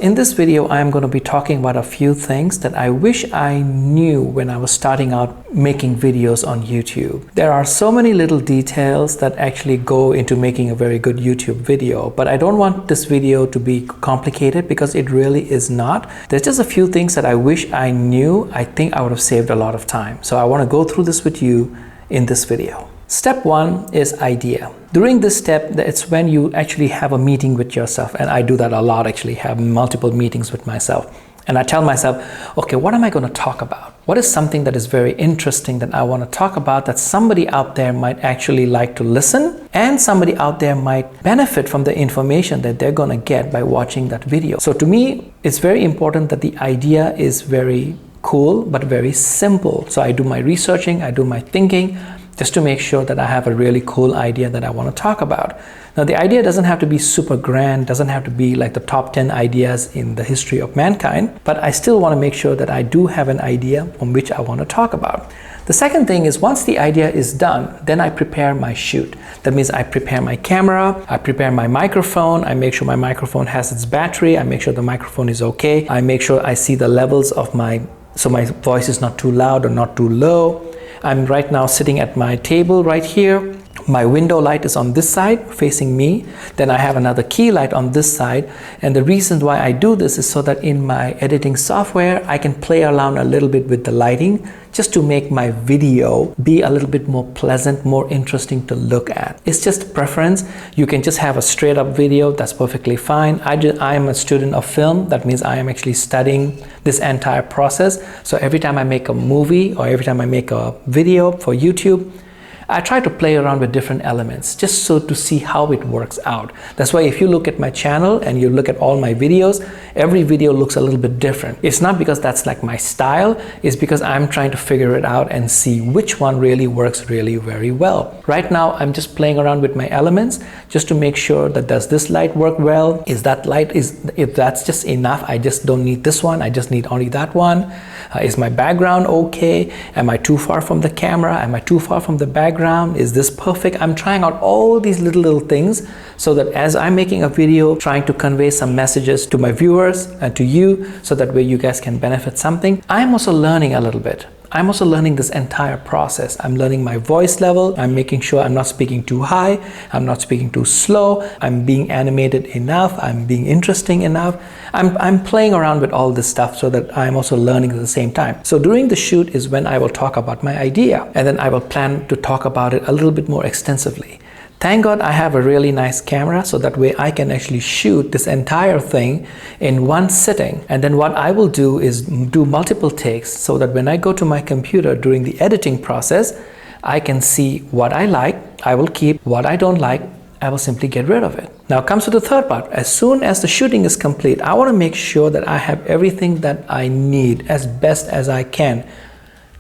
In this video, I am going to be talking about a few things that I wish I knew when I was starting out making videos on YouTube. There are so many little details that actually go into making a very good YouTube video, but I don't want this video to be complicated because it really is not. There's just a few things that I wish I knew. I think I would have saved a lot of time. So I want to go through this with you in this video. Step one is idea. During this step, it's when you actually have a meeting with yourself, and I do that a lot actually, have multiple meetings with myself. And I tell myself, okay, what am I going to talk about? What is something that is very interesting that I want to talk about that somebody out there might actually like to listen, and somebody out there might benefit from the information that they're going to get by watching that video. So to me, it's very important that the idea is very cool, but very simple. So I do my researching, I do my thinking, just to make sure that I have a really cool idea that I want to talk about. Now, the idea doesn't have to be super grand, doesn't have to be like the top 10 ideas in the history of mankind, but I still want to make sure that I do have an idea on which I want to talk about. The second thing is, once the idea is done, then I prepare my shoot. That means I prepare my camera, I prepare my microphone, I make sure my microphone has its battery, I make sure the microphone is okay, I make sure I see the levels of so my voice is not too loud or not too low. I'm right now sitting at my table right here. My window light is on this side facing me. Then I have another key light on this side. And the reason why I do this is so that in my editing software, I can play around a little bit with the lighting just to make my video be a little bit more pleasant, more interesting to look at. It's just preference. You can just have a straight up video. That's perfectly fine. I am a student of film. That means I am actually studying this entire process. So every time I make a movie or every time I make a video for YouTube, I try to play around with different elements just so to see how it works out. That's why if you look at my channel and you look at all my videos, every video looks a little bit different. It's not because that's like my style, it's because I'm trying to figure it out and see which one really works really very well. Right now, I'm just playing around with my elements just to make sure that does this light work well? If that's just enough, I just don't need this one, I just need only that one. Is my background okay? Am I too far from the camera? Am I too far from the background? Is this perfect? I'm trying out all these little things so that as I'm making a video, trying to convey some messages to my viewers and to you, so that way you guys can benefit something. I'm also learning a little bit. I'm also learning this entire process. I'm learning my voice level. I'm making sure I'm not speaking too high. I'm not speaking too slow. I'm being animated enough. I'm being interesting enough. I'm playing around with all this stuff so that I'm also learning at the same time. So during the shoot is when I will talk about my idea, and then I will plan to talk about it a little bit more extensively. Thank God I have a really nice camera, so that way I can actually shoot this entire thing in one sitting. And then what I will do is do multiple takes so that when I go to my computer during the editing process, I can see what I like, I will keep. What I don't like, I will simply get rid of it. Now comes to the third part. As soon as the shooting is complete, I want to make sure that I have everything that I need as best as I can.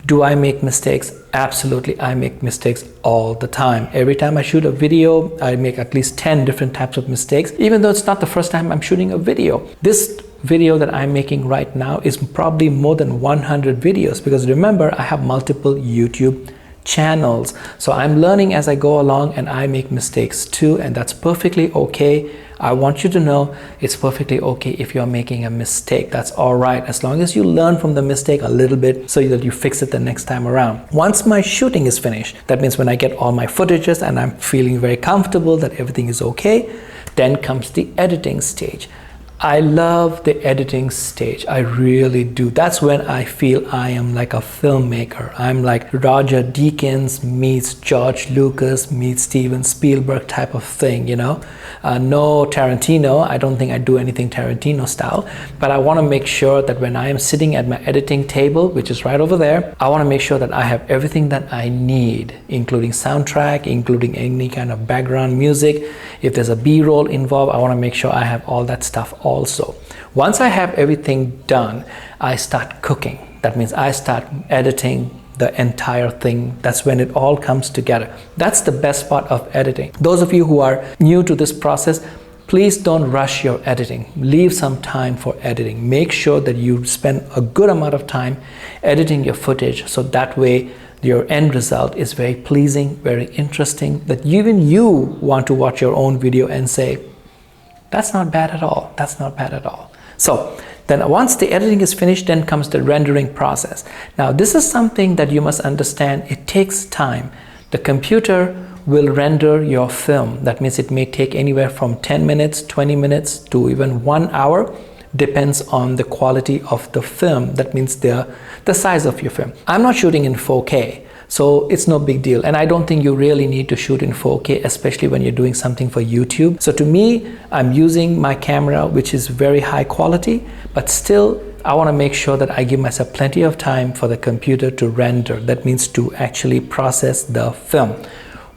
Do I make mistakes? Absolutely, I make mistakes all the time. Every time I shoot a video, I make at least 10 different types of mistakes, even though it's not the first time I'm shooting a video. This video that I'm making right now is probably more than 100 videos, because remember, I have multiple YouTube channels. So I'm learning as I go along, and I make mistakes too, and that's perfectly okay. I want you to know it's perfectly okay if you're making a mistake. That's all right, as long as you learn from the mistake a little bit so that you fix it the next time around. Once my shooting is finished, that means when I get all my footages and I'm feeling very comfortable that everything is okay, then comes the editing stage. I love the editing stage. I really do. That's when I feel I am like a filmmaker. I'm like Roger Deakins meets George Lucas meets Steven Spielberg type of thing, you know. No Tarantino. I don't think I do anything Tarantino style, but I want to make sure that when I am sitting at my editing table, which is right over there, I want to make sure that I have everything that I need, including soundtrack, including any kind of background music. If there's a B-roll involved, I want to make sure I have all that stuff also. Once I have everything done, I start cooking. That means I start editing the entire thing. That's when it all comes together. That's the best part of editing. Those of you who are new to this process, please don't rush your editing. Leave some time for editing. Make sure that you spend a good amount of time editing your footage, so that way your end result is very pleasing, very interesting, that even you want to watch your own video and say, that's not bad at all. That's not bad at all. So then once the editing is finished, then comes the rendering process. Now this is something that you must understand. It takes time. The computer will render your film. That means it may take anywhere from 10 minutes, 20 minutes to even 1 hour. Depends on the quality of the film. That means the size of your film. I'm not shooting in 4K, so it's no big deal. And I don't think you really need to shoot in 4K, especially when you're doing something for YouTube. So to me, I'm using my camera, which is very high quality, but still I want to make sure that I give myself plenty of time for the computer to render. That means to actually process the film.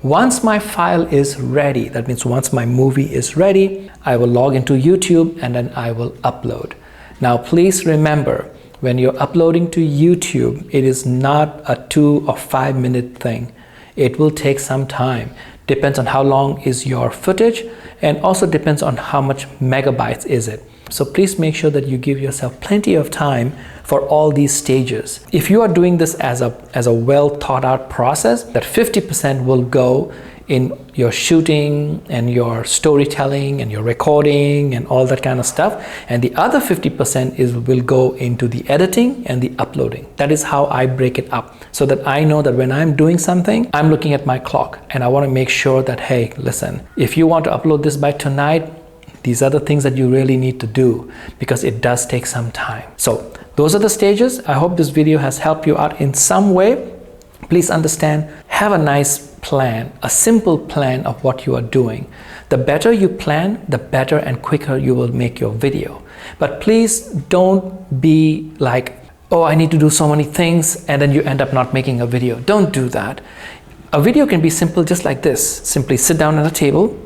Once my file is ready, that means once my movie is ready, I will log into YouTube and then I will upload. Now please remember, when you're uploading to YouTube, it is not a 2 or 5 minute thing. It will take some time. Depends on how long is your footage, and also depends on how much megabytes is it. So please make sure that you give yourself plenty of time for all these stages. If you are doing this as a well thought out process, that 50% will go in your shooting and your storytelling and your recording and all that kind of stuff, and the other 50% will go into the editing and the uploading. That is how I break it up, so that I know that when I'm doing something, I'm looking at my clock and I want to make sure that, hey, listen, if you want to upload this by tonight, these are the things that you really need to do, because it does take some time. So those are the stages. I hope this video has helped you out in some way. Please understand, have a nice plan, a simple plan of what you are doing. The better you plan, the better and quicker you will make your video. But please don't be like, oh, I need to do so many things, and then you end up not making a video. Don't do that. A video can be simple, just like this. Simply sit down at a table,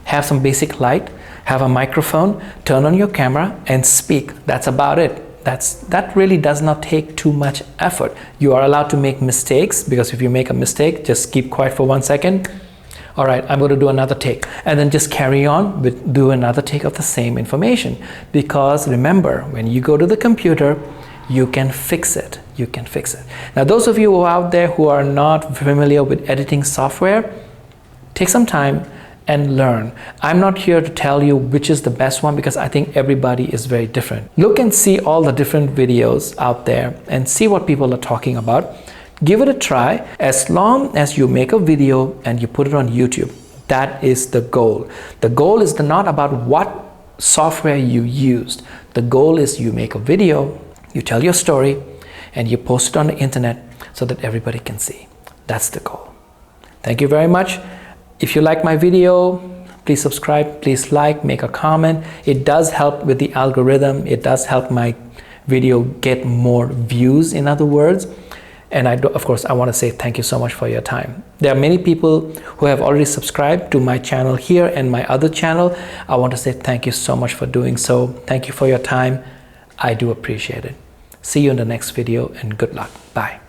have some basic light, have a microphone, turn on your camera and speak. That's about it. That really does not take too much effort. You are allowed to make mistakes, because if you make a mistake, just keep quiet for 1 second. All right, I'm going to do another take, and then just carry on with do another take of the same information. Because remember, when you go to the computer, you can fix it. You can fix it. Now, those of you out there who are not familiar with editing software, take some time and learn. I'm not here to tell you which is the best one, because I think everybody is very different. Look and see all the different videos out there and see what people are talking about. Give it a try. As long as you make a video and you put it on YouTube, that is the goal. The goal is not about what software you used. The goal is you make a video, you tell your story, and you post it on the internet so that everybody can see. That's the goal. Thank you very much. If you like my video, please subscribe, please like, make a comment. It does help with the algorithm. It does help my video get more views, in other words. And of course, I want to say thank you so much for your time. There are many people who have already subscribed to my channel here and my other channel. I want to say thank you so much for doing so. Thank you for your time. I do appreciate it. See you in the next video, and good luck. Bye.